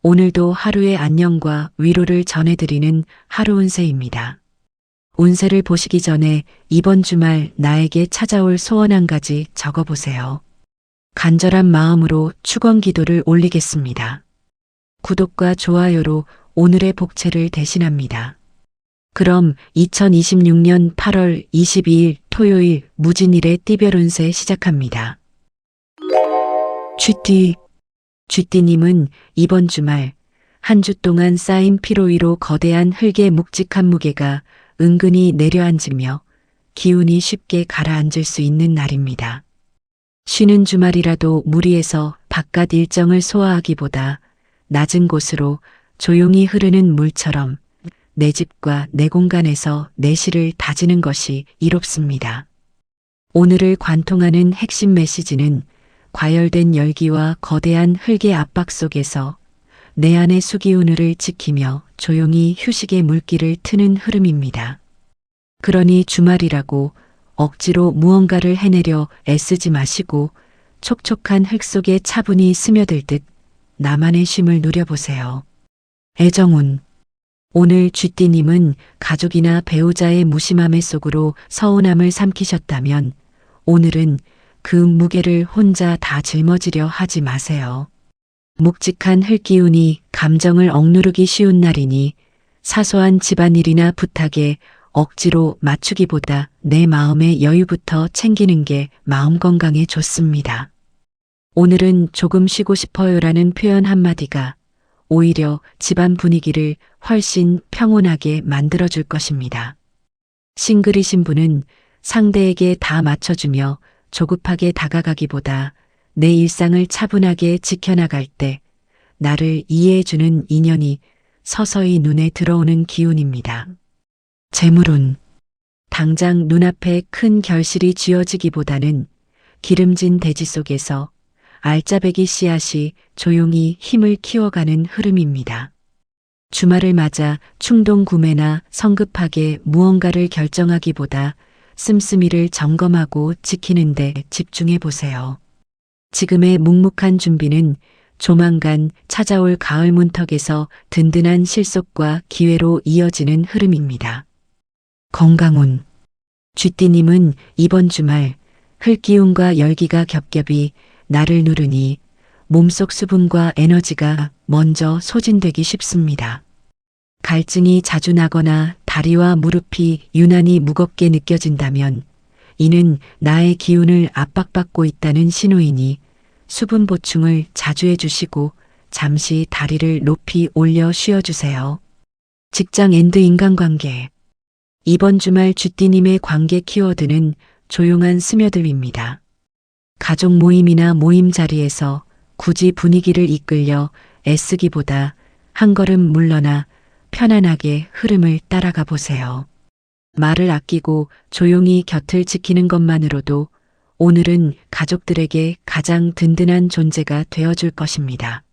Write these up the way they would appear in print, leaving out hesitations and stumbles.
오늘도 하루의 안녕과 위로를 전해드리는 하루 운세입니다. 운세를 보시기 전에 이번 주말 나에게 찾아올 소원 한 가지 적어보세요. 간절한 마음으로 축원 기도를 올리겠습니다. 구독과 좋아요로 오늘의 복채를 대신합니다. 그럼 2026년 8월 22일 토요일 무진일의 띠별 운세 시작합니다. 쥐띠님은 이번 주말 한 주 동안 쌓인 피로 위로 거대한 흙의 묵직한 무게가 은근히 내려앉으며 기운이 쉽게 가라앉을 수 있는 날입니다. 쉬는 주말이라도 무리해서 바깥 일정을 소화하기보다 낮은 곳으로 조용히 흐르는 물처럼 내 집과 내 공간에서 내실을 다지는 것이 이롭습니다. 오늘을 관통하는 핵심 메시지는 과열된 열기와 거대한 흙의 압박 속에서 내 안의 수기운을 지키며 조용히 휴식의 물길을 트는 흐름입니다. 그러니 주말이라고 억지로 무언가를 해내려 애쓰지 마시고 촉촉한 흙 속에 차분히 스며들 듯 나만의 쉼을 누려보세요. 애정운. 오늘 쥐띠님은 가족이나 배우자의 무심함의 속으로 서운함을 삼키셨다면 오늘은 그 무게를 혼자 다 짊어지려 하지 마세요. 묵직한 흙기운이 감정을 억누르기 쉬운 날이니 사소한 집안일이나 부탁에 억지로 맞추기보다 내 마음의 여유부터 챙기는 게 마음 건강에 좋습니다. 오늘은 조금 쉬고 싶어요라는 표현 한마디가 오히려 집안 분위기를 훨씬 평온하게 만들어줄 것입니다. 싱글이신 분은 상대에게 다 맞춰주며 조급하게 다가가기보다 내 일상을 차분하게 지켜나갈 때 나를 이해해주는 인연이 서서히 눈에 들어오는 기운입니다. 재물운. 당장 눈앞에 큰 결실이 쥐어지기보다는 기름진 대지 속에서 알짜배기 씨앗이 조용히 힘을 키워가는 흐름입니다. 주말을 맞아 충동 구매나 성급하게 무언가를 결정하기보다 씀씀이를 점검하고 지키는 데 집중해 보세요. 지금의 묵묵한 준비는 조만간 찾아올 가을 문턱에서 든든한 실속과 기회로 이어지는 흐름입니다. 건강운. 쥐띠님은 이번 주말 흙기운과 열기가 겹겹이 나를 누르니 몸속 수분과 에너지가 먼저 소진되기 쉽습니다. 갈증이 자주 나거나 다리와 무릎이 유난히 무겁게 느껴진다면 이는 나의 기운을 압박받고 있다는 신호이니 수분 보충을 자주 해주시고 잠시 다리를 높이 올려 쉬어주세요. 직장 앤드 인간관계. 이번 주말 쥐띠님의 관계 키워드는 조용한 스며듦입니다. 가족 모임이나 모임 자리에서 굳이 분위기를 이끌려 애쓰기보다 한 걸음 물러나 편안하게 흐름을 따라가 보세요. 말을 아끼고 조용히 곁을 지키는 것만으로도 오늘은 가족들에게 가장 든든한 존재가 되어줄 것입니다.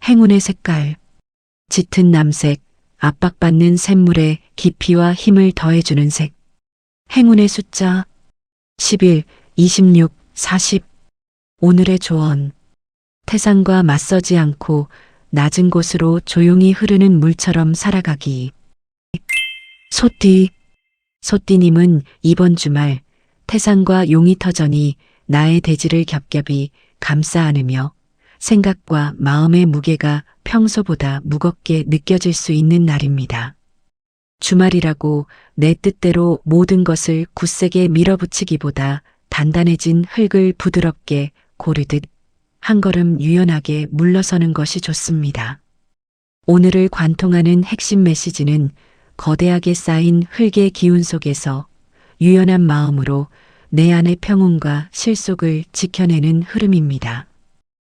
행운의 색깔. 짙은 남색, 압박받는 샘물에 깊이와 힘을 더해주는 색. 행운의 숫자 11, 26, 40. 오늘의 조언. 태산과 맞서지 않고 낮은 곳으로 조용히 흐르는 물처럼 살아가기. 소띠님은 이번 주말 태산과 용이 터전이 나의 대지를 겹겹이 감싸 안으며 생각과 마음의 무게가 평소보다 무겁게 느껴질 수 있는 날입니다. 주말이라고 내 뜻대로 모든 것을 굳세게 밀어붙이기보다 단단해진 흙을 부드럽게 고르듯 한 걸음 유연하게 물러서는 것이 좋습니다. 오늘을 관통하는 핵심 메시지는 거대하게 쌓인 흙의 기운 속에서 유연한 마음으로 내 안의 평온과 실속을 지켜내는 흐름입니다.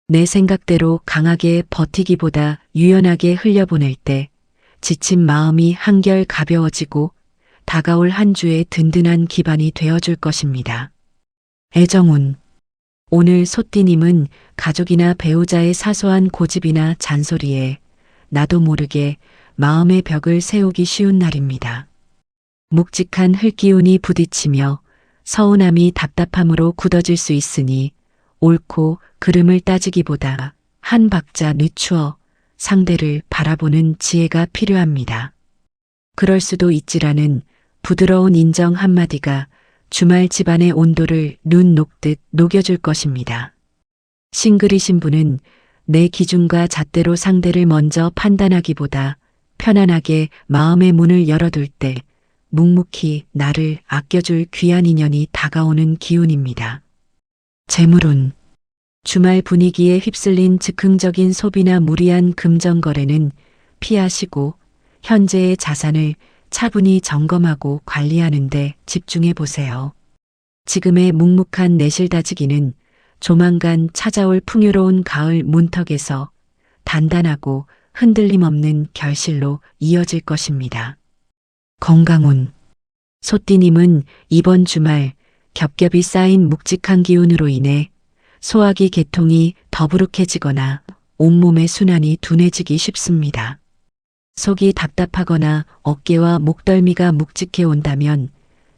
내 생각대로 강하게 버티기보다 유연하게 흘려보낼 때 지친 마음이 한결 가벼워지고 다가올 한 주의 든든한 기반이 되어줄 것입니다. 애정운. 오늘 소띠님은 가족이나 배우자의 사소한 고집이나 잔소리에 나도 모르게 마음의 벽을 세우기 쉬운 날입니다. 묵직한 흙기운이 부딪히며 서운함이 답답함으로 굳어질 수 있으니 옳고 그름을 따지기보다 한 박자 늦추어 상대를 바라보는 지혜가 필요합니다. 그럴 수도 있지라는 부드러운 인정 한마디가 주말 집안의 온도를 눈 녹듯 녹여줄 것입니다. 싱글이신 분은 내 기준과 잣대로 상대를 먼저 판단하기보다 편안하게 마음의 문을 열어둘 때 묵묵히 나를 아껴줄 귀한 인연이 다가오는 기운입니다. 재물운. 주말 분위기에 휩쓸린 즉흥적인 소비나 무리한 금전거래는 피하시고 현재의 자산을 차분히 점검하고 관리하는 데 집중해 보세요. 지금의 묵묵한 내실다지기는 조만간 찾아올 풍요로운 가을 문턱에서 단단하고 흔들림 없는 결실로 이어질 것입니다. 건강운. 소띠님은 이번 주말 겹겹이 쌓인 묵직한 기운으로 인해 소화기 계통이 더부룩해지거나 온몸의 순환이 둔해지기 쉽습니다. 속이 답답하거나 어깨와 목덜미가 묵직해 온다면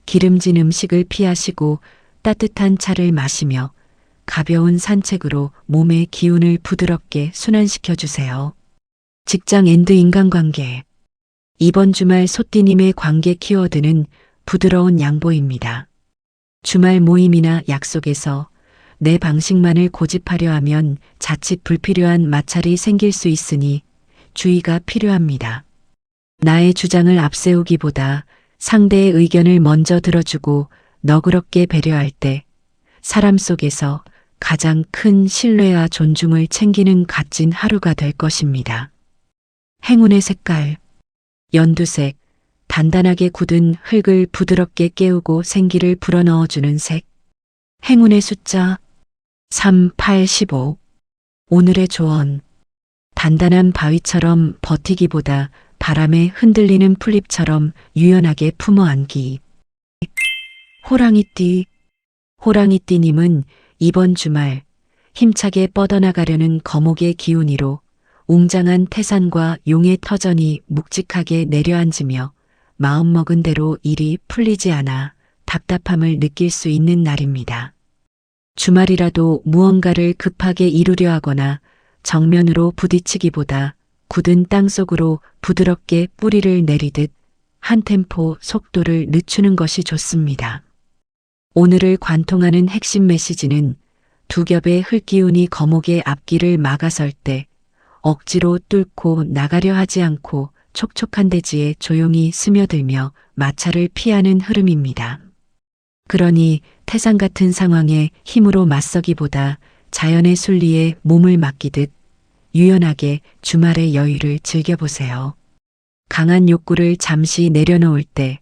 기름진 음식을 피하시고 따뜻한 차를 마시며 가벼운 산책으로 몸의 기운을 부드럽게 순환시켜 주세요. 직장 앤드 인간관계. 이번 주말 소띠님의 관계 키워드는 부드러운 양보입니다. 주말 모임이나 약속에서 내 방식만을 고집하려 하면 자칫 불필요한 마찰이 생길 수 있으니 주의가 필요합니다. 나의 주장을 앞세우기보다 상대의 의견을 먼저 들어주고 너그럽게 배려할 때 사람 속에서 가장 큰 신뢰와 존중을 챙기는 값진 하루가 될 것입니다. 행운의 색깔. 연두색. 단단하게 굳은 흙을 부드럽게 깨우고 생기를 불어넣어주는 색. 행운의 숫자 3, 8, 15. 오늘의 조언. 단단한 바위처럼 버티기보다 바람에 흔들리는 풀잎처럼 유연하게 품어 안기. 호랑이띠. 호랑이띠님은 이번 주말 힘차게 뻗어나가려는 거목의 기운이로 웅장한 태산과 용의 터전이 묵직하게 내려앉으며 마음먹은 대로 일이 풀리지 않아 답답함을 느낄 수 있는 날입니다. 주말이라도 무언가를 급하게 이루려 하거나 정면으로 부딪히기보다 굳은 땅속으로 부드럽게 뿌리를 내리듯 한 템포 속도를 늦추는 것이 좋습니다. 오늘을 관통하는 핵심 메시지는 두 겹의 흙기운이 거목의 앞길을 막아설 때 억지로 뚫고 나가려 하지 않고 촉촉한 대지에 조용히 스며들며 마찰을 피하는 흐름입니다. 그러니 태산 같은 상황에 힘으로 맞서기보다 자연의 순리에 몸을 맡기듯 유연하게 주말의 여유를 즐겨보세요. 강한 욕구를 잠시 내려놓을 때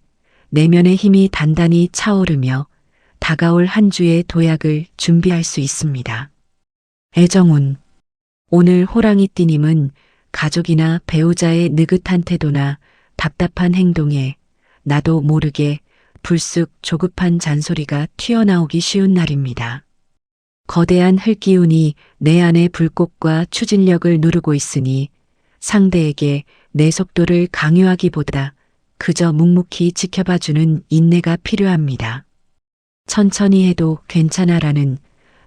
내면의 힘이 단단히 차오르며 다가올 한 주의 도약을 준비할 수 있습니다. 애정운. 오늘 호랑이띠님은 가족이나 배우자의 느긋한 태도나 답답한 행동에 나도 모르게 불쑥 조급한 잔소리가 튀어나오기 쉬운 날입니다. 거대한 흙기운이 내 안의 불꽃과 추진력을 누르고 있으니 상대에게 내 속도를 강요하기보다 그저 묵묵히 지켜봐주는 인내가 필요합니다. 천천히 해도 괜찮아라는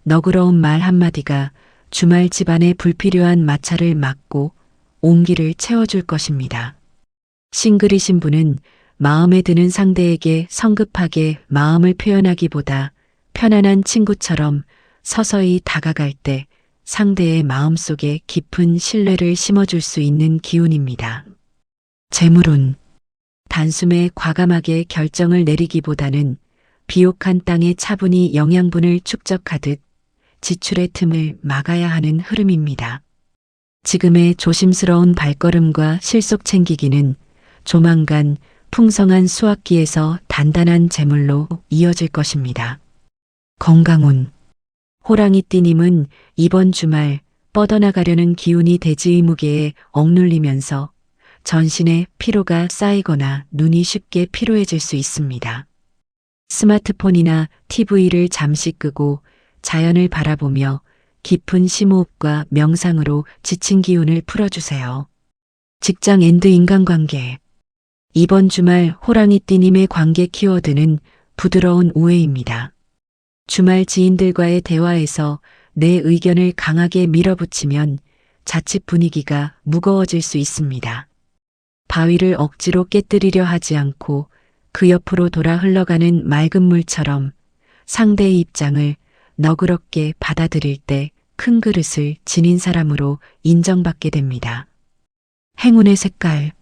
너그러운 말 한마디가 주말 집안의 불필요한 마찰을 막고 온기를 채워줄 것입니다. 싱글이신 분은 마음에 드는 상대에게 성급하게 마음을 표현하기보다 편안한 친구처럼 서서히 다가갈 때 상대의 마음속에 깊은 신뢰를 심어줄 수 있는 기운입니다. 재물운. 단숨에 과감하게 결정을 내리기보다는 비옥한 땅에 차분히 영양분을 축적하듯 지출의 틈을 막아야 하는 흐름입니다. 지금의 조심스러운 발걸음과 실속 챙기기는 조만간 풍성한 수확기에서 단단한 재물로 이어질 것입니다. 건강운. 호랑이띠님은 이번 주말 뻗어나가려는 기운이 대지의 무게에 억눌리면서 전신에 피로가 쌓이거나 눈이 쉽게 피로해질 수 있습니다. 스마트폰이나 TV를 잠시 끄고 자연을 바라보며 깊은 심호흡과 명상으로 지친 기운을 풀어주세요. 직장 앤드 인간관계. 이번 주말 호랑이띠님의 관계 키워드는 부드러운 우애입니다. 주말 지인들과의 대화에서 내 의견을 강하게 밀어붙이면 자칫 분위기가 무거워질 수 있습니다. 바위를 억지로 깨뜨리려 하지 않고 그 옆으로 돌아 흘러가는 맑은 물처럼 상대의 입장을 너그럽게 받아들일 때 큰 그릇을 지닌 사람으로 인정받게 됩니다. 행운의 색깔,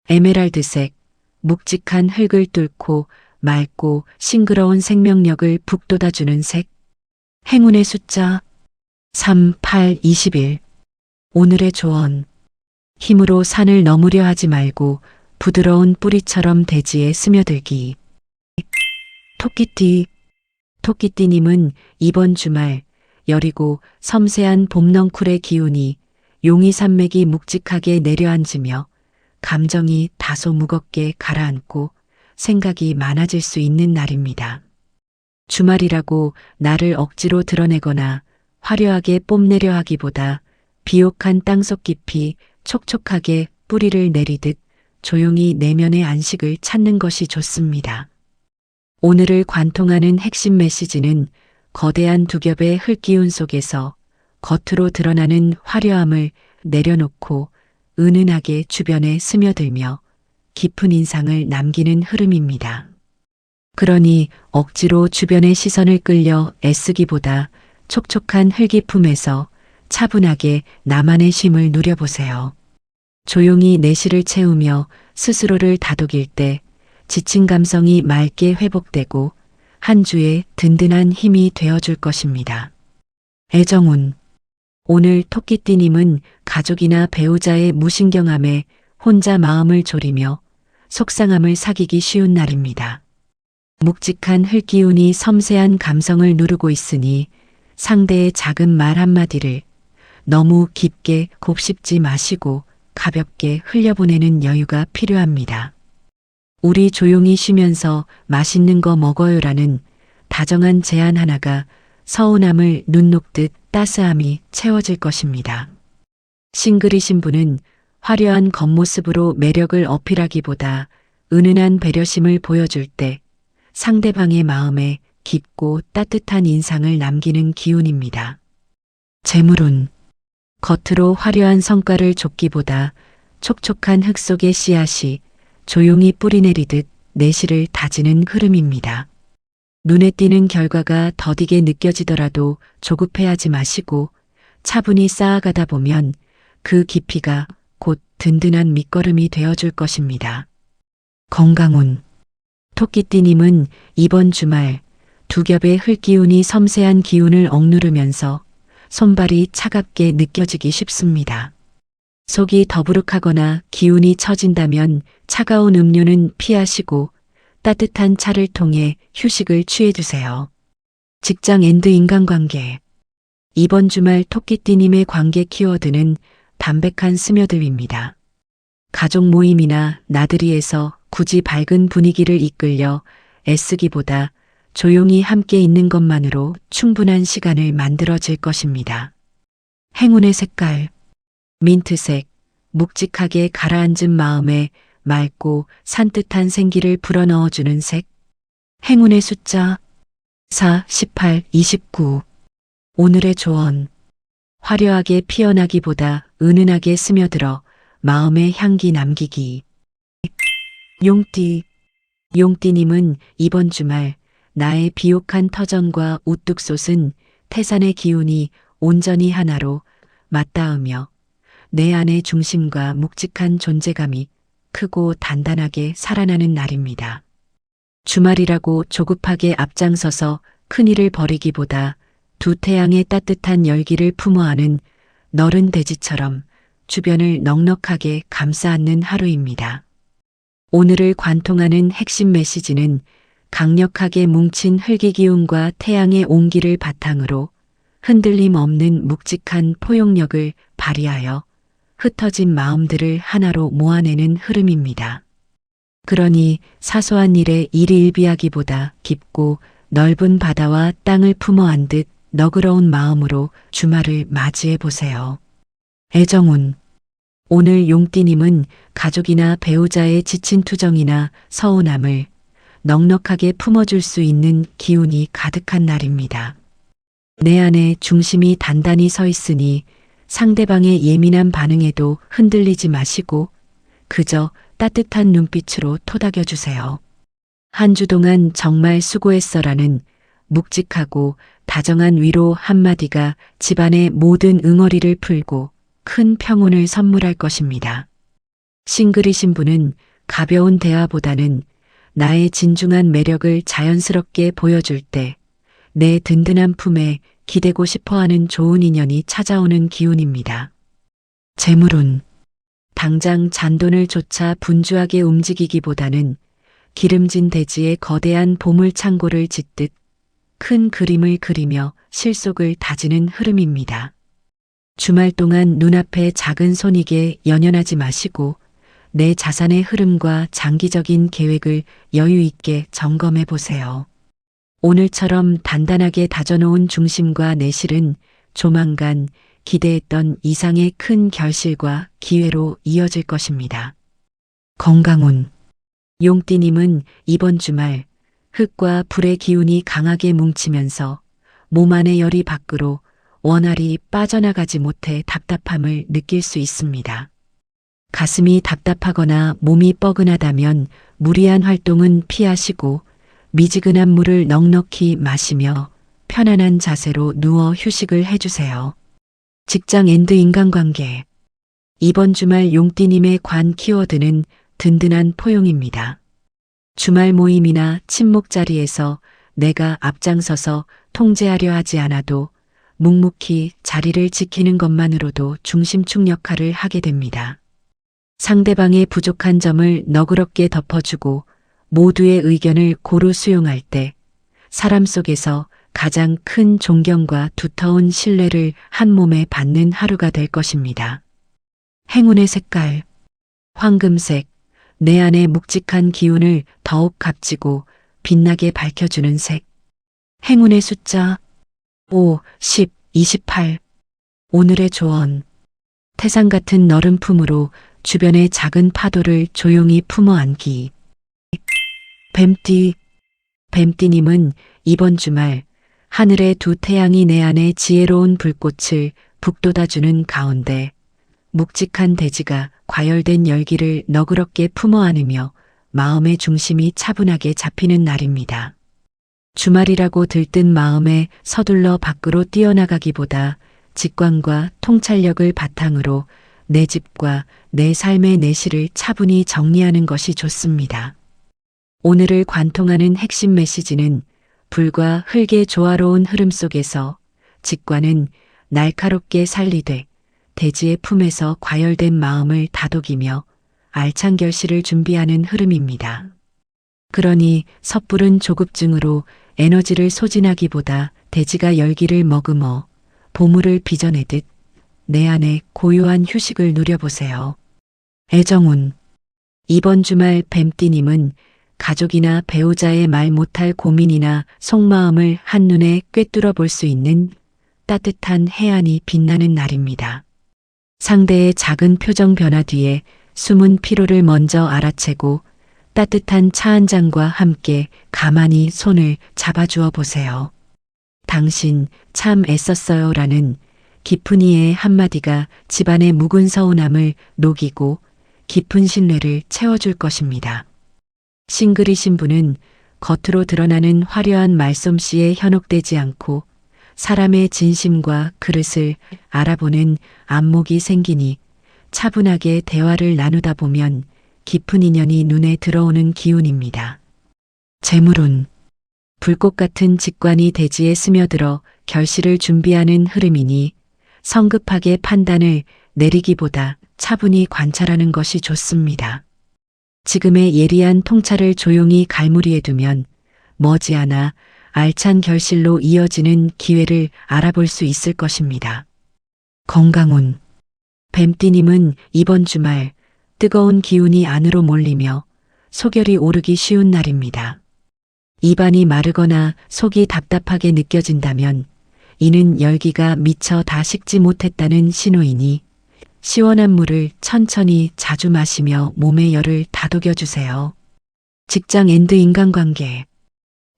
에메랄드색, 묵직한 흙을 뚫고 맑고 싱그러운 생명력을 북돋아주는 색. 행운의 숫자 3, 8, 21. 오늘의 조언. 힘으로 산을 넘으려 하지 말고 부드러운 뿌리처럼 대지에 스며들기. 토끼띠. 토끼띠님은 이번 주말 여리고 섬세한 봄넝쿨의 기운이 용의 산맥이 묵직하게 내려앉으며 감정이 다소 무겁게 가라앉고 생각이 많아질 수 있는 날입니다. 주말이라고 나를 억지로 드러내거나 화려하게 뽐내려 하기보다 비옥한 땅속 깊이 촉촉하게 뿌리를 내리듯 조용히 내면의 안식을 찾는 것이 좋습니다. 오늘을 관통하는 핵심 메시지는 거대한 두 겹의 흙기운 속에서 겉으로 드러나는 화려함을 내려놓고 은은하게 주변에 스며들며 깊은 인상을 남기는 흐름입니다. 그러니 억지로 주변의 시선을 끌려 애쓰기보다 촉촉한 흙의 품에서 차분하게 나만의 쉼을 누려보세요. 조용히 내실을 채우며 스스로를 다독일 때 지친 감성이 맑게 회복되고 한 주의 든든한 힘이 되어줄 것입니다. 애정운. 오늘 토끼띠님은 가족이나 배우자의 무신경함에 혼자 마음을 졸이며 속상함을 사귀기 쉬운 날입니다. 묵직한 흙기운이 섬세한 감성을 누르고 있으니 상대의 작은 말 한마디를 너무 깊게 곱씹지 마시고 가볍게 흘려보내는 여유가 필요합니다. 우리 조용히 쉬면서 맛있는 거 먹어요라는 다정한 제안 하나가 서운함을 눈 녹듯 따스함이 채워질 것입니다. 싱글이신 분은 화려한 겉모습으로 매력을 어필하기보다 은은한 배려심을 보여줄 때 상대방의 마음에 깊고 따뜻한 인상을 남기는 기운입니다. 재물운. 겉으로 화려한 성과를 좇기보다 촉촉한 흙 속의 씨앗이 조용히 뿌리내리듯 내실을 다지는 흐름입니다. 눈에 띄는 결과가 더디게 느껴지더라도 조급해하지 마시고 차분히 쌓아가다 보면 그 깊이가 곧 든든한 밑거름이 되어줄 것입니다. 건강운. 토끼띠님은 이번 주말 두 겹의 흙기운이 섬세한 기운을 억누르면서 손발이 차갑게 느껴지기 쉽습니다. 속이 더부룩하거나 기운이 처진다면 차가운 음료는 피하시고 따뜻한 차를 통해 휴식을 취해주세요. 직장 앤드 인간관계. 이번 주말 토끼띠님의 관계 키워드는 담백한 스며듦입니다. 가족 모임이나 나들이에서 굳이 밝은 분위기를 이끌려 애쓰기보다 조용히 함께 있는 것만으로 충분한 시간을 만들어질 것입니다. 행운의 색깔. 민트색, 묵직하게 가라앉은 마음에 맑고 산뜻한 생기를 불어넣어주는 색. 행운의 숫자 4, 18, 29. 오늘의 조언. 화려하게 피어나기보다 은은하게 스며들어 마음의 향기 남기기. 용띠. 용띠님은 이번 주말 나의 비옥한 터전과 우뚝 솟은 태산의 기운이 온전히 하나로 맞닿으며 내 안의 중심과 묵직한 존재감이 크고 단단하게 살아나는 날입니다. 주말이라고 조급하게 앞장서서 큰일을 벌이기보다 두 태양의 따뜻한 열기를 품어안은 너른 대지처럼 주변을 넉넉하게 감싸 안는 하루입니다. 오늘을 관통하는 핵심 메시지는 강력하게 뭉친 흙의 기운과 태양의 온기를 바탕으로 흔들림 없는 묵직한 포용력을 발휘하여 흩어진 마음들을 하나로 모아내는 흐름입니다. 그러니 사소한 일에 일희일비하기보다 깊고 넓은 바다와 땅을 품어안 듯 너그러운 마음으로 주말을 맞이해 보세요. 애정운. 오늘 용띠님은 가족이나 배우자의 지친 투정이나 서운함을 넉넉하게 품어줄 수 있는 기운이 가득한 날입니다. 내 안에 중심이 단단히 서 있으니 상대방의 예민한 반응에도 흔들리지 마시고 그저 따뜻한 눈빛으로 토닥여 주세요. 한 주 동안 정말 수고했어라는 묵직하고 다정한 위로 한마디가 집안의 모든 응어리를 풀고 큰 평온을 선물할 것입니다. 싱글이신 분은 가벼운 대화보다는 나의 진중한 매력을 자연스럽게 보여줄 때 내 든든한 품에 기대고 싶어하는 좋은 인연이 찾아오는 기운입니다. 재물운. 당장 잔돈을 쫓아 분주하게 움직이기보다는 기름진 대지에 거대한 보물 창고를 짓듯 큰 그림을 그리며 실속을 다지는 흐름입니다. 주말 동안 눈앞에 작은 손익에 연연하지 마시고 내 자산의 흐름과 장기적인 계획을 여유 있게 점검해 보세요. 오늘처럼 단단하게 다져놓은 중심과 내실은 조만간 기대했던 이상의 큰 결실과 기회로 이어질 것입니다. 건강운. 용띠님은 이번 주말 흙과 불의 기운이 강하게 뭉치면서 몸 안의 열이 밖으로 원활히 빠져나가지 못해 답답함을 느낄 수 있습니다. 가슴이 답답하거나 몸이 뻐근하다면 무리한 활동은 피하시고 미지근한 물을 넉넉히 마시며 편안한 자세로 누워 휴식을 해주세요. 직장 앤드 인간관계. 이번 주말 용띠님의 관 키워드는 든든한 포용입니다. 주말 모임이나 친목 자리에서 내가 앞장서서 통제하려 하지 않아도 묵묵히 자리를 지키는 것만으로도 중심축 역할을 하게 됩니다. 상대방의 부족한 점을 너그럽게 덮어주고 모두의 의견을 고루 수용할 때 사람 속에서 가장 큰 존경과 두터운 신뢰를 한 몸에 받는 하루가 될 것입니다. 행운의 색깔. 황금색. 내 안의 묵직한 기운을 더욱 값지고 빛나게 밝혀주는 색. 행운의 숫자 5, 10, 28. 오늘의 조언. 태산 같은 너른 품으로 주변의 작은 파도를 조용히 품어 안기. 뱀띠. 뱀띠님은 이번 주말 하늘의 두 태양이 내 안에 지혜로운 불꽃을 북돋아주는 가운데 묵직한 대지가 과열된 열기를 너그럽게 품어 안으며 마음의 중심이 차분하게 잡히는 날입니다. 주말이라고 들뜬 마음에 서둘러 밖으로 뛰어나가기보다 직관과 통찰력을 바탕으로 내 집과 내 삶의 내실을 차분히 정리하는 것이 좋습니다. 오늘을 관통하는 핵심 메시지는 불과 흙의 조화로운 흐름 속에서 직관은 날카롭게 살리되 대지의 품에서 과열된 마음을 다독이며 알찬 결실을 준비하는 흐름입니다. 그러니 섣부른 조급증으로 에너지를 소진하기보다 대지가 열기를 머금어 보물을 빚어내듯 내 안에 고요한 휴식을 누려보세요. 애정운. 이번 주말 뱀띠님은 가족이나 배우자의 말 못할 고민이나 속마음을 한눈에 꿰뚫어 볼 수 있는 따뜻한 해안이 빛나는 날입니다. 상대의 작은 표정 변화 뒤에 숨은 피로를 먼저 알아채고 따뜻한 차 한 잔과 함께 가만히 손을 잡아주어 보세요. 당신 참 애썼어요 라는 깊은 이의 한마디가 집안의 묵은 서운함을 녹이고 깊은 신뢰를 채워줄 것입니다. 싱글이신 분은 겉으로 드러나는 화려한 말솜씨에 현혹되지 않고 사람의 진심과 그릇을 알아보는 안목이 생기니 차분하게 대화를 나누다 보면 깊은 인연이 눈에 들어오는 기운입니다. 재물운. 불꽃 같은 직관이 대지에 스며들어 결실을 준비하는 흐름이니 성급하게 판단을 내리기보다 차분히 관찰하는 것이 좋습니다. 지금의 예리한 통찰을 조용히 갈무리에 두면 머지않아 알찬 결실로 이어지는 기회를 알아볼 수 있을 것입니다. 건강운. 뱀띠님은 이번 주말 뜨거운 기운이 안으로 몰리며 소결이 오르기 쉬운 날입니다. 입안이 마르거나 속이 답답하게 느껴진다면 이는 열기가 미처 다 식지 못했다는 신호이니 시원한 물을 천천히 자주 마시며 몸의 열을 다독여 주세요. 직장 앤드 인간관계.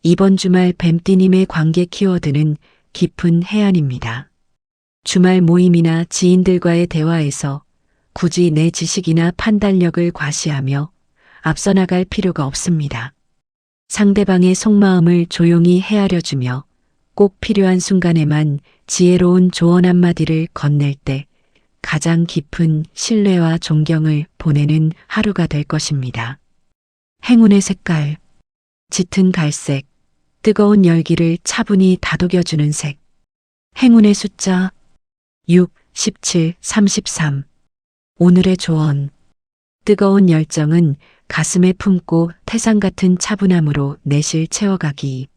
이번 주말 뱀띠님의 관계 키워드는 깊은 해안입니다. 주말 모임이나 지인들과의 대화에서 굳이 내 지식이나 판단력을 과시하며 앞서 나갈 필요가 없습니다. 상대방의 속마음을 조용히 헤아려주며 꼭 필요한 순간에만 지혜로운 조언 한마디를 건넬 때 가장 깊은 신뢰와 존경을 보내는 하루가 될 것입니다. 행운의 색깔, 짙은 갈색, 뜨거운 열기를 차분히 다독여주는 색. 행운의 숫자 6, 17, 33. 오늘의 조언. 뜨거운 열정은 가슴에 품고 태산 같은 차분함으로 내실 채워가기.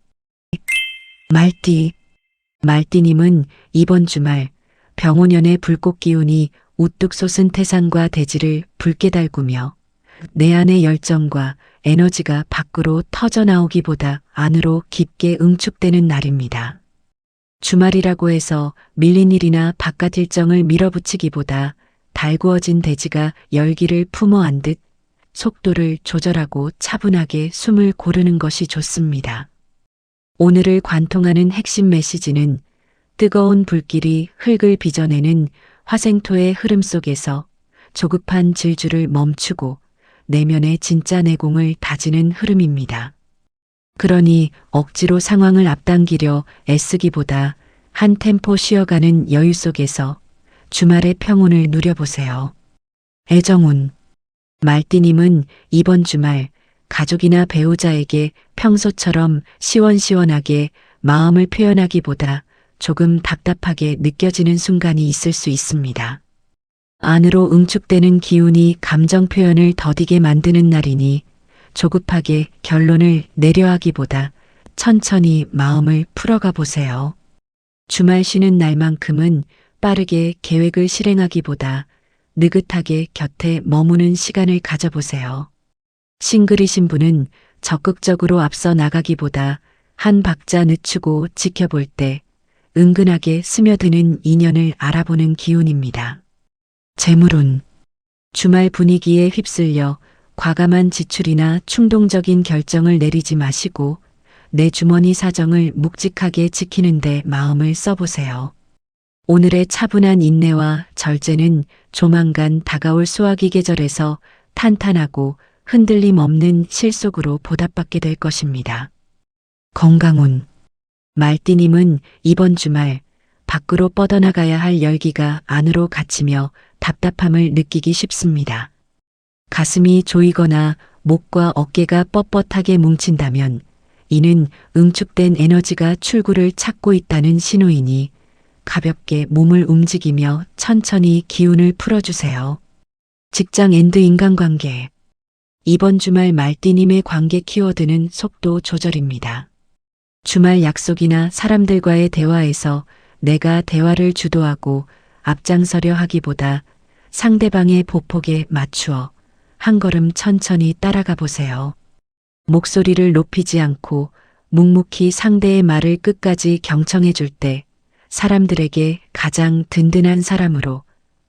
말띠. 말띠님은 이번 주말 병오년의 불꽃 기운이 우뚝 솟은 태산과 대지를 붉게 달구며 내 안의 열정과 에너지가 밖으로 터져나오기보다 안으로 깊게 응축되는 날입니다. 주말이라고 해서 밀린 일이나 바깥 일정을 밀어붙이기보다 달구어진 대지가 열기를 품어 안듯 속도를 조절하고 차분하게 숨을 고르는 것이 좋습니다. 오늘을 관통하는 핵심 메시지는 뜨거운 불길이 흙을 빚어내는 화생토의 흐름 속에서 조급한 질주를 멈추고 내면의 진짜 내공을 다지는 흐름입니다. 그러니 억지로 상황을 앞당기려 애쓰기보다 한 템포 쉬어가는 여유 속에서 주말의 평온을 누려보세요. 애정운. 말띠님은 이번 주말 가족이나 배우자에게 평소처럼 시원시원하게 마음을 표현하기보다 조금 답답하게 느껴지는 순간이 있을 수 있습니다. 안으로 응축되는 기운이 감정 표현을 더디게 만드는 날이니 조급하게 결론을 내려 하기보다 천천히 마음을 풀어가 보세요. 주말 쉬는 날만큼은 빠르게 계획을 실행하기보다 느긋하게 곁에 머무는 시간을 가져보세요. 싱글이신 분은 적극적으로 앞서 나가기보다 한 박자 늦추고 지켜볼 때 은근하게 스며드는 인연을 알아보는 기운입니다. 재물운. 주말 분위기에 휩쓸려 과감한 지출이나 충동적인 결정을 내리지 마시고 내 주머니 사정을 묵직하게 지키는 데 마음을 써보세요. 오늘의 차분한 인내와 절제는 조만간 다가올 수화기 계절에서 탄탄하고 흔들림 없는 실속으로 보답받게 될 것입니다. 건강운. 말띠님은 이번 주말 밖으로 뻗어나가야 할 열기가 안으로 갇히며 답답함을 느끼기 쉽습니다. 가슴이 조이거나 목과 어깨가 뻣뻣하게 뭉친다면 이는 응축된 에너지가 출구를 찾고 있다는 신호이니 가볍게 몸을 움직이며 천천히 기운을 풀어주세요. 직장 앤드 인간관계. 이번 주말 말띠님의 관계 키워드는 속도 조절입니다. 주말 약속이나 사람들과의 대화에서 내가 대화를 주도하고 앞장서려 하기보다 상대방의 보폭에 맞추어 한 걸음 천천히 따라가 보세요. 목소리를 높이지 않고 묵묵히 상대의 말을 끝까지 경청해 줄 때 사람들에게 가장 든든한 사람으로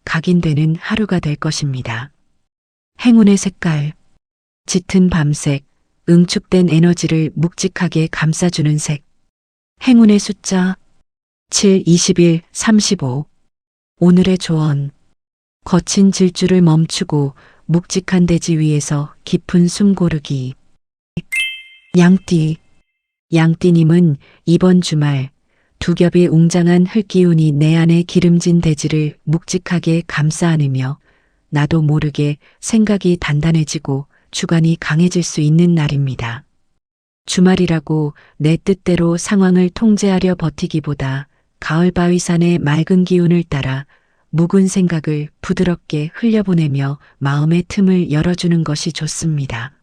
각인되는 하루가 될 것입니다. 행운의 색깔. 짙은 밤색, 응축된 에너지를 묵직하게 감싸주는 색. 행운의 숫자 7, 21, 35. 오늘의 조언. 거친 질주를 멈추고 묵직한 대지 위에서 깊은 숨 고르기. 양띠. 양띠님은 이번 주말 두 겹의 웅장한 흙기운이 내 안에 기름진 대지를 묵직하게 감싸 안으며 나도 모르게 생각이 단단해지고 주관이 강해질 수 있는 날입니다. 주말이라고 내 뜻대로 상황을 통제하려 버티기보다 가을바위산의 맑은 기운을 따라 묵은 생각을 부드럽게 흘려보내며 마음의 틈을 열어주는 것이 좋습니다.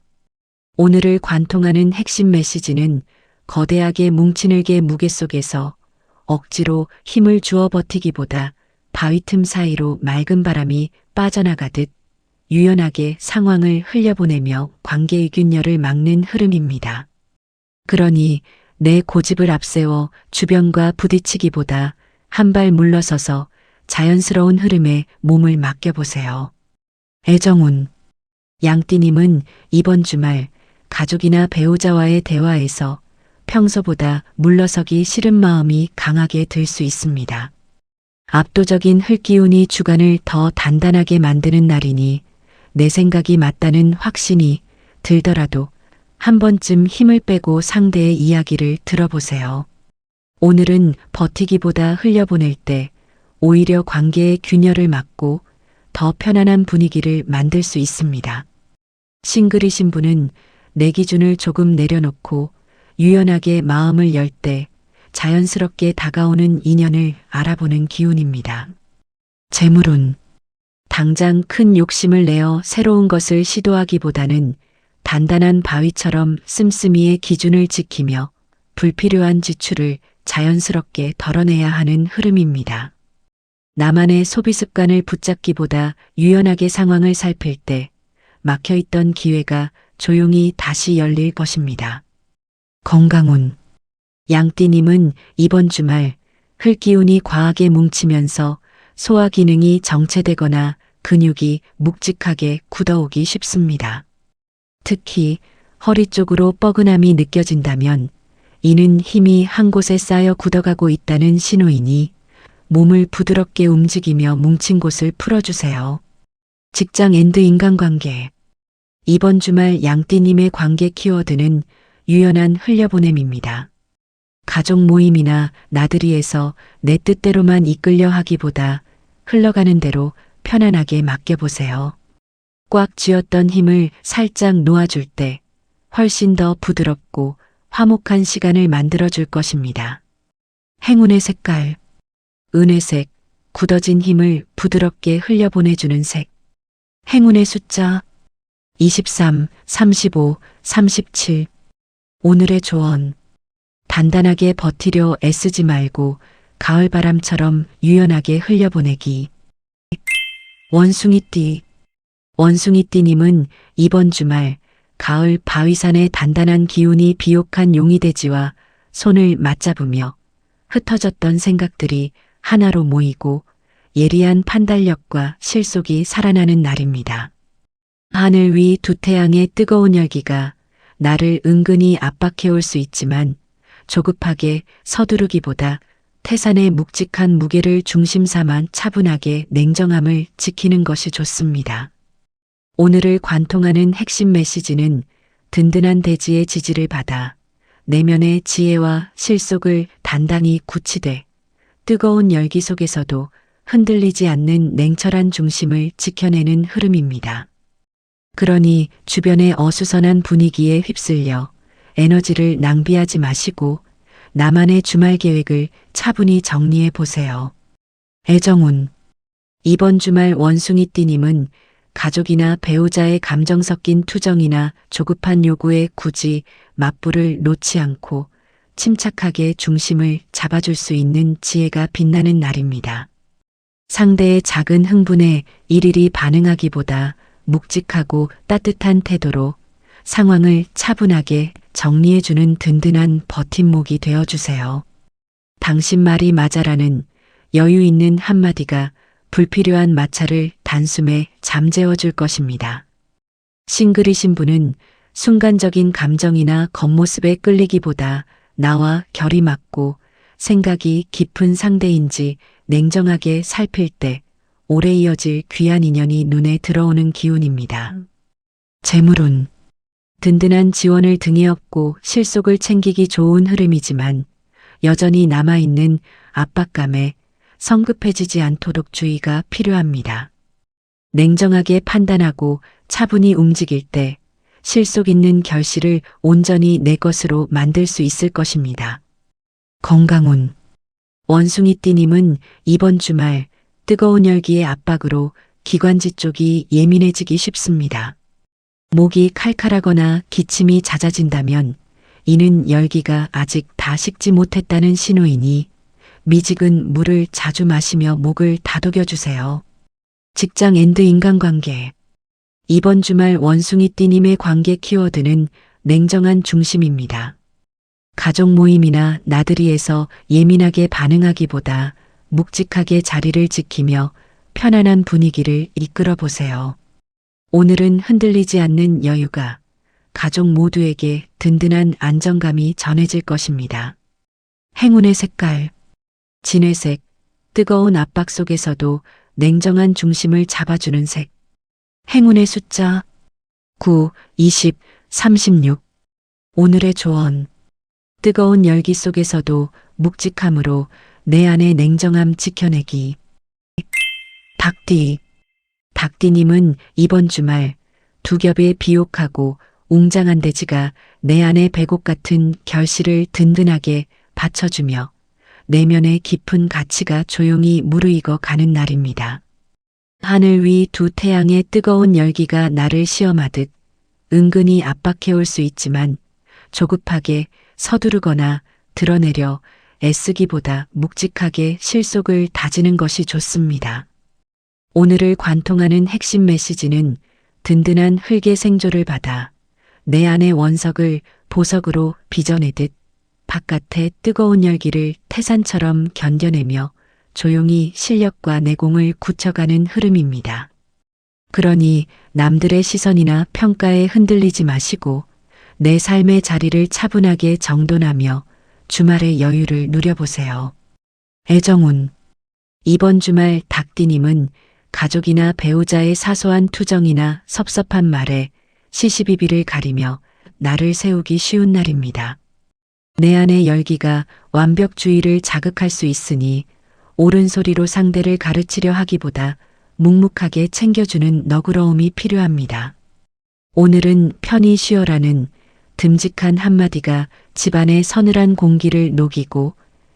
오늘을 관통하는 핵심 메시지는 거대하게 뭉친 흙의 무게 속에서 억지로 힘을 주어 버티기보다 바위 틈 사이로 맑은 바람이 빠져나가듯 유연하게 상황을 흘려보내며 관계의 균열을 막는 흐름입니다. 그러니 내 고집을 앞세워 주변과 부딪히기보다 한 발 물러서서 자연스러운 흐름에 몸을 맡겨보세요. 애정운. 양띠님은 이번 주말 가족이나 배우자와의 대화에서 평소보다 물러서기 싫은 마음이 강하게 들 수 있습니다. 압도적인 흙기운이 주간을 더 단단하게 만드는 날이니 내 생각이 맞다는 확신이 들더라도 한 번쯤 힘을 빼고 상대의 이야기를 들어보세요. 오늘은 버티기보다 흘려보낼 때 오히려 관계의 균열을 막고 더 편안한 분위기를 만들 수 있습니다. 싱글이신 분은 내 기준을 조금 내려놓고 유연하게 마음을 열 때 자연스럽게 다가오는 인연을 알아보는 기운입니다. 재물운. 당장 큰 욕심을 내어 새로운 것을 시도하기보다는 단단한 바위처럼 씀씀이의 기준을 지키며 불필요한 지출을 자연스럽게 덜어내야 하는 흐름입니다. 나만의 소비 습관을 붙잡기보다 유연하게 상황을 살필 때 막혀있던 기회가 조용히 다시 열릴 것입니다. 건강운. 양띠님은 이번 주말 흙기운이 과하게 뭉치면서 소화 기능이 정체되거나 근육이 묵직하게 굳어오기 쉽습니다. 특히 허리 쪽으로 뻐근함이 느껴진다면 이는 힘이 한 곳에 쌓여 굳어가고 있다는 신호이니 몸을 부드럽게 움직이며 뭉친 곳을 풀어주세요. 직장 앤드 인간관계. 이번 주말 양띠님의 관계 키워드는 유연한 흘려보냄입니다. 가족 모임이나 나들이에서 내 뜻대로만 이끌려 하기보다 흘러가는 대로 편안하게 맡겨보세요. 꽉 쥐었던 힘을 살짝 놓아줄 때 훨씬 더 부드럽고 화목한 시간을 만들어줄 것입니다. 행운의 색깔. 은회색, 굳어진 힘을 부드럽게 흘려보내주는 색. 행운의 숫자 23, 35, 37. 오늘의 조언. 단단하게 버티려 애쓰지 말고 가을바람처럼 유연하게 흘려보내기. 원숭이띠. 원숭이띠님은 이번 주말 가을 바위산의 단단한 기운이 비옥한 용이돼지와 손을 맞잡으며 흩어졌던 생각들이 하나로 모이고 예리한 판단력과 실속이 살아나는 날입니다. 하늘 위 두 태양의 뜨거운 열기가 나를 은근히 압박해올 수 있지만 조급하게 서두르기보다 태산의 묵직한 무게를 중심 삼아 차분하게 냉정함을 지키는 것이 좋습니다. 오늘을 관통하는 핵심 메시지는 든든한 대지의 지지를 받아 내면의 지혜와 실속을 단단히 굳히되 뜨거운 열기 속에서도 흔들리지 않는 냉철한 중심을 지켜내는 흐름입니다. 그러니 주변의 어수선한 분위기에 휩쓸려 에너지를 낭비하지 마시고 나만의 주말 계획을 차분히 정리해 보세요. 애정운. 이번 주말 원숭이띠님은 가족이나 배우자의 감정 섞인 투정이나 조급한 요구에 굳이 맞불을 놓지 않고 침착하게 중심을 잡아줄 수 있는 지혜가 빛나는 날입니다. 상대의 작은 흥분에 일일이 반응하기보다 묵직하고 따뜻한 태도로 상황을 차분하게 정리해주는 든든한 버팀목이 되어주세요. 당신 말이 맞아라는 여유 있는 한마디가 불필요한 마찰을 단숨에 잠재워줄 것입니다. 싱글이신 분은 순간적인 감정이나 겉모습에 끌리기보다 나와 결이 맞고 생각이 깊은 상대인지 냉정하게 살필 때 오래 이어질 귀한 인연이 눈에 들어오는 기운입니다. 재물운. 든든한 지원을 등에 업고 실속을 챙기기 좋은 흐름이지만 여전히 남아있는 압박감에 성급해지지 않도록 주의가 필요합니다. 냉정하게 판단하고 차분히 움직일 때 실속 있는 결실을 온전히 내 것으로 만들 수 있을 것입니다. 건강운. 원숭이띠님은 이번 주말 뜨거운 열기의 압박으로 기관지 쪽이 예민해지기 쉽습니다. 목이 칼칼하거나 기침이 잦아진다면 이는 열기가 아직 다 식지 못했다는 신호이니 미지근 물을 자주 마시며 목을 다독여주세요. 직장 앤드 인간관계. 이번 주말 원숭이띠님의 관계 키워드는 냉정한 중심입니다. 가족 모임이나 나들이에서 예민하게 반응하기보다 묵직하게 자리를 지키며 편안한 분위기를 이끌어 보세요. 오늘은 흔들리지 않는 여유가 가족 모두에게 든든한 안정감이 전해질 것입니다. 행운의 색깔. 진회색, 뜨거운 압박 속에서도 냉정한 중심을 잡아주는 색. 행운의 숫자 9, 20, 36. 오늘의 조언. 뜨거운 열기 속에서도 묵직함으로 내 안의 냉정함 지켜내기. 닭띠. 닭띠님은 이번 주말 두 겹의 비옥하고 웅장한 대지가 내 안의 배곡 같은 결실을 든든하게 받쳐주며 내면의 깊은 가치가 조용히 무르익어 가는 날입니다. 하늘 위 두 태양의 뜨거운 열기가 나를 시험하듯 은근히 압박해올 수 있지만 조급하게 서두르거나 드러내려 애쓰기보다 묵직하게 실속을 다지는 것이 좋습니다. 오늘을 관통하는 핵심 메시지는 든든한 흙의 생조를 받아 내 안의 원석을 보석으로 빚어내듯 바깥의 뜨거운 열기를 태산처럼 견뎌내며 조용히 실력과 내공을 굳혀가는 흐름입니다. 그러니 남들의 시선이나 평가에 흔들리지 마시고 내 삶의 자리를 차분하게 정돈하며 주말의 여유를 누려보세요. 애정운. 이번 주말 닭띠님은 가족이나 배우자의 사소한 투정이나 섭섭한 말에 시시비비를 가리며 나를 세우기 쉬운 날입니다. 내 안의 열기가 완벽주의를 자극할 수 있으니 옳은 소리로 상대를 가르치려 하기보다 묵묵하게 챙겨주는 너그러움이 필요합니다. 오늘은 편히 쉬어라는 듬직한 한마디가 집안의 서늘한 공기를 녹이고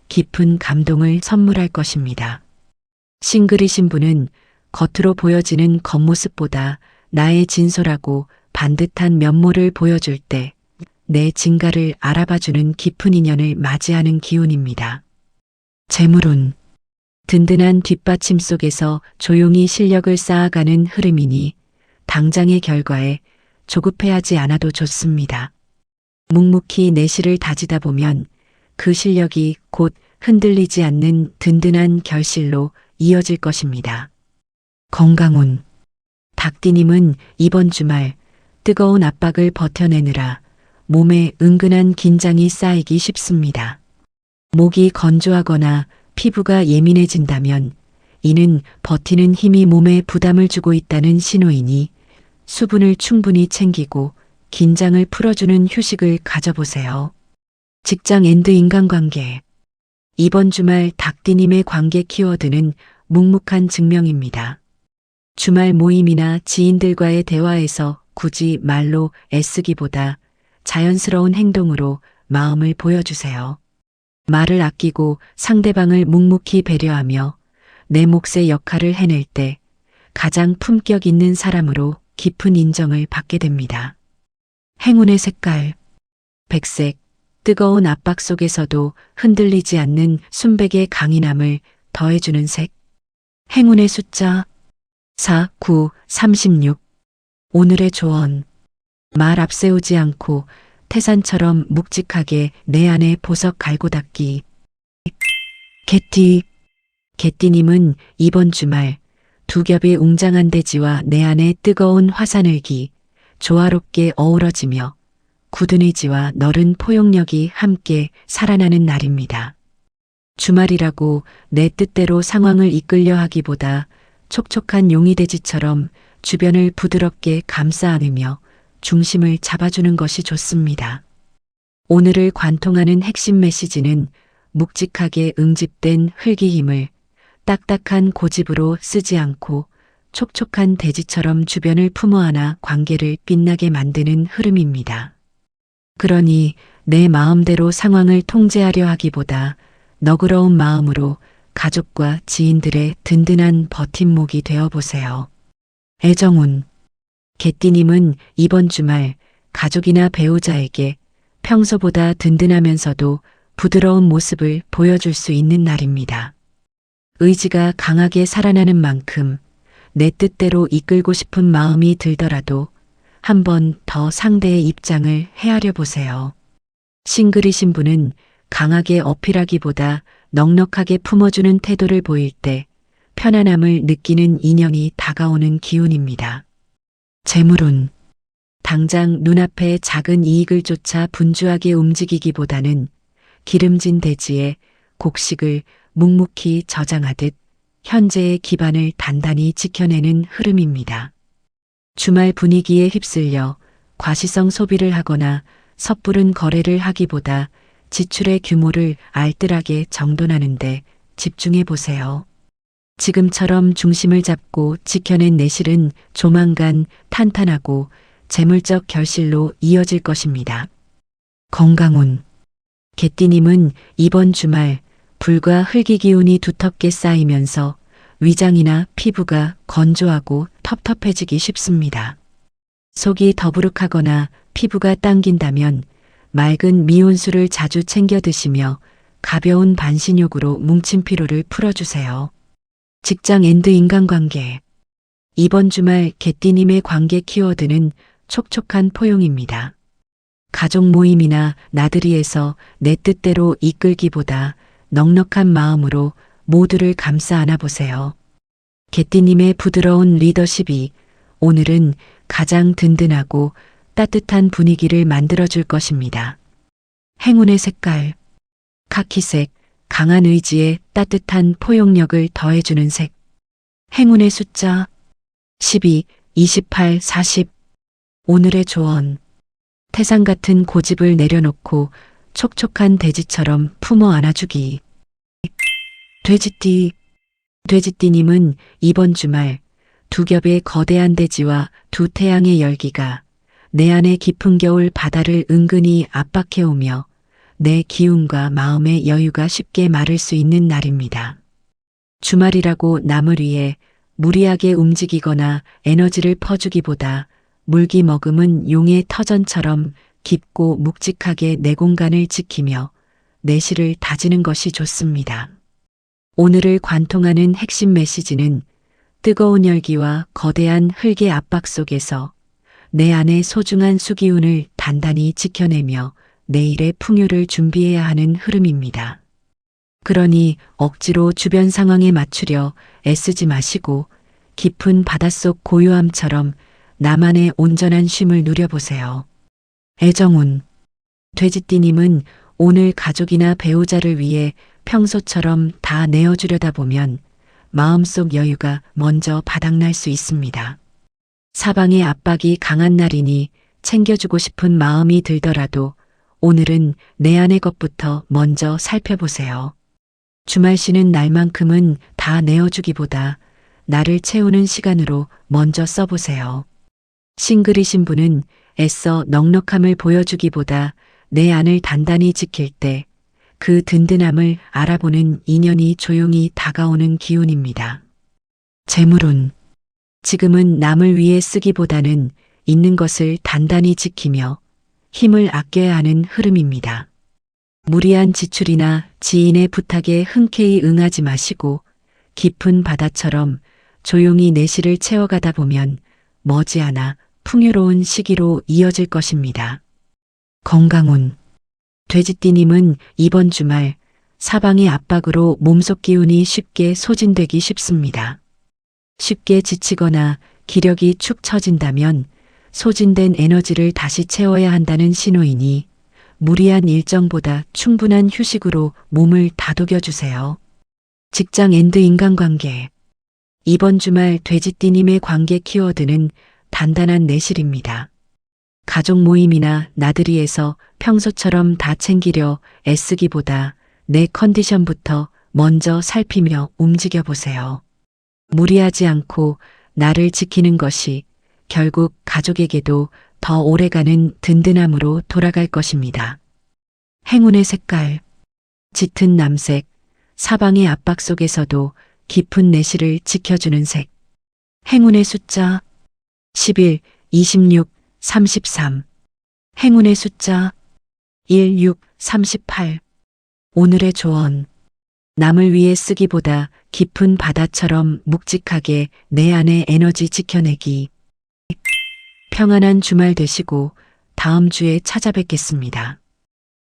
깊은 감동을 선물할 것입니다. 싱글이신 분은 겉으로 보여지는 겉모습보다 나의 진솔하고 반듯한 면모를 보여줄 때 내 진가를 알아봐주는 깊은 인연을 맞이하는 기운입니다. 재물운. 든든한 뒷받침 속에서 조용히 실력을 쌓아가는 흐름이니 당장의 결과에 조급해하지 않아도 좋습니다. 묵묵히 내실을 다지다 보면 그 실력이 곧 흔들리지 않는 든든한 결실로 이어질 것입니다. 건강운. 닭띠님은 이번 주말 뜨거운 압박을 버텨내느라 몸에 은근한 긴장이 쌓이기 쉽습니다. 목이 건조하거나 피부가 예민해진다면 이는 버티는 힘이 몸에 부담을 주고 있다는 신호이니 수분을 충분히 챙기고 긴장을 풀어주는 휴식을 가져보세요. 직장 앤드 인간관계. 이번 주말 닭띠님의 관계 키워드는 묵묵한 증명입니다. 주말 모임이나 지인들과의 대화에서 굳이 말로 애쓰기보다 자연스러운 행동으로 마음을 보여주세요. 말을 아끼고 상대방을 묵묵히 배려하며 내 몫의 역할을 해낼 때 가장 품격 있는 사람으로 깊은 인정을 받게 됩니다. 행운의 색깔. 백색. 뜨거운 압박 속에서도 흔들리지 않는 순백의 강인함을 더해주는 색. 행운의 숫자 4, 9, 36. 오늘의 조언. 말 앞세우지 않고 태산처럼 묵직하게 내 안에 보석 갈고 닦기. 개띠. 개띠님은 이번 주말 두 겹의 웅장한 대지와 내 안의 뜨거운 화산을기 조화롭게 어우러지며 굳은 의지와 너른 포용력이 함께 살아나는 날입니다. 주말이라고 내 뜻대로 상황을 이끌려 하기보다 촉촉한 용이돼지처럼 주변을 부드럽게 감싸 안으며 중심을 잡아주는 것이 좋습니다. 오늘을 관통하는 핵심 메시지는 묵직하게 응집된 흙의 힘을 딱딱한 고집으로 쓰지 않고 촉촉한 대지처럼 주변을 품어안아 관계를 빛나게 만드는 흐름입니다. 그러니 내 마음대로 상황을 통제하려 하기보다 너그러운 마음으로 가족과 지인들의 든든한 버팀목이 되어보세요. 애정운. 개띠님은 이번 주말 가족이나 배우자에게 평소보다 든든하면서도 부드러운 모습을 보여줄 수 있는 날입니다. 의지가 강하게 살아나는 만큼 내 뜻대로 이끌고 싶은 마음이 들더라도 한 번 더 상대의 입장을 헤아려 보세요. 싱글이신 분은 강하게 어필하기보다 넉넉하게 품어주는 태도를 보일 때 편안함을 느끼는 인연이 다가오는 기운입니다. 재물운. 당장 눈앞의 작은 이익을 쫓아 분주하게 움직이기보다는 기름진 대지에 곡식을 묵묵히 저장하듯 현재의 기반을 단단히 지켜내는 흐름입니다. 주말 분위기에 휩쓸려 과시성 소비를 하거나 섣부른 거래를 하기보다 지출의 규모를 알뜰하게 정돈하는데 집중해 보세요. 지금처럼 중심을 잡고 지켜낸 내실은 조만간 탄탄하고 재물적 결실로 이어질 것입니다. 건강운. 개띠님은 이번 주말 불과 흙이 기운이 두텁게 쌓이면서 위장이나 피부가 건조하고 텁텁해지기 쉽습니다. 속이 더부룩하거나 피부가 당긴다면 맑은 미온수를 자주 챙겨 드시며 가벼운 반신욕으로 뭉친 피로를 풀어주세요. 직장 앤드 인간관계. 이번 주말 개띠님의 관계 키워드는 촉촉한 포용입니다. 가족 모임이나 나들이에서 내 뜻대로 이끌기보다 넉넉한 마음으로 모두를 감싸 안아보세요. 개띠님의 부드러운 리더십이 오늘은 가장 든든하고 따뜻한 분위기를 만들어줄 것입니다. 행운의 색깔. 카키색, 강한 의지에 따뜻한 포용력을 더해주는 색. 행운의 숫자 12, 28, 40. 오늘의 조언. 태산 같은 고집을 내려놓고 촉촉한 돼지처럼 품어 안아주기. 돼지띠. 돼지띠님은 이번 주말 두 겹의 거대한 돼지와 두 태양의 열기가 내 안의 깊은 겨울 바다를 은근히 압박해오며 내 기운과 마음의 여유가 쉽게 마를 수 있는 날입니다. 주말이라고 남을 위해 무리하게 움직이거나 에너지를 퍼주기보다 물기 머금은 용의 터전처럼 깊고 묵직하게 내 공간을 지키며 내실을 다지는 것이 좋습니다. 오늘을 관통하는 핵심 메시지는 뜨거운 열기와 거대한 흙의 압박 속에서 내 안의 소중한 수기운을 단단히 지켜내며 내일의 풍요를 준비해야 하는 흐름입니다. 그러니 억지로 주변 상황에 맞추려 애쓰지 마시고 깊은 바닷속 고요함처럼 나만의 온전한 쉼을 누려보세요. 애정운. 돼지띠님은 오늘 가족이나 배우자를 위해 평소처럼 다 내어주려다 보면 마음속 여유가 먼저 바닥날 수 있습니다. 사방의 압박이 강한 날이니 챙겨주고 싶은 마음이 들더라도 오늘은 내 안의 것부터 먼저 살펴보세요. 주말 쉬는 날만큼은 다 내어주기보다 나를 채우는 시간으로 먼저 써보세요. 싱글이신 분은 애써 넉넉함을 보여주기보다 내 안을 단단히 지킬 때 그 든든함을 알아보는 인연이 조용히 다가오는 기운입니다. 재물운. 지금은 남을 위해 쓰기보다는 있는 것을 단단히 지키며 힘을 아껴야 하는 흐름입니다. 무리한 지출이나 지인의 부탁에 흔쾌히 응하지 마시고 깊은 바다처럼 조용히 내실을 채워가다 보면 머지않아 풍요로운 시기로 이어질 것입니다. 건강운. 돼지띠님은 이번 주말 사방의 압박으로 몸속 기운이 쉽게 소진되기 쉽습니다. 쉽게 지치거나 기력이 축 처진다면 소진된 에너지를 다시 채워야 한다는 신호이니 무리한 일정보다 충분한 휴식으로 몸을 다독여주세요. 직장 앤드 인간관계. 이번 주말 돼지띠님의 관계 키워드는 단단한 내실입니다. 가족 모임이나 나들이에서 평소처럼 다 챙기려 애쓰기보다 내 컨디션부터 먼저 살피며 움직여보세요. 무리하지 않고 나를 지키는 것이 결국 가족에게도 더 오래가는 든든함으로 돌아갈 것입니다. 행운의 색깔. 짙은 남색, 사방의 압박 속에서도 깊은 내실을 지켜주는 색. 행운의 숫자 11, 26, 33. 행운의 숫자 1, 6, 38. 오늘의 조언. 남을 위해 쓰기보다 깊은 바다처럼 묵직하게 내 안의 에너지 지켜내기. 평안한 주말 되시고 다음 주에 찾아뵙겠습니다.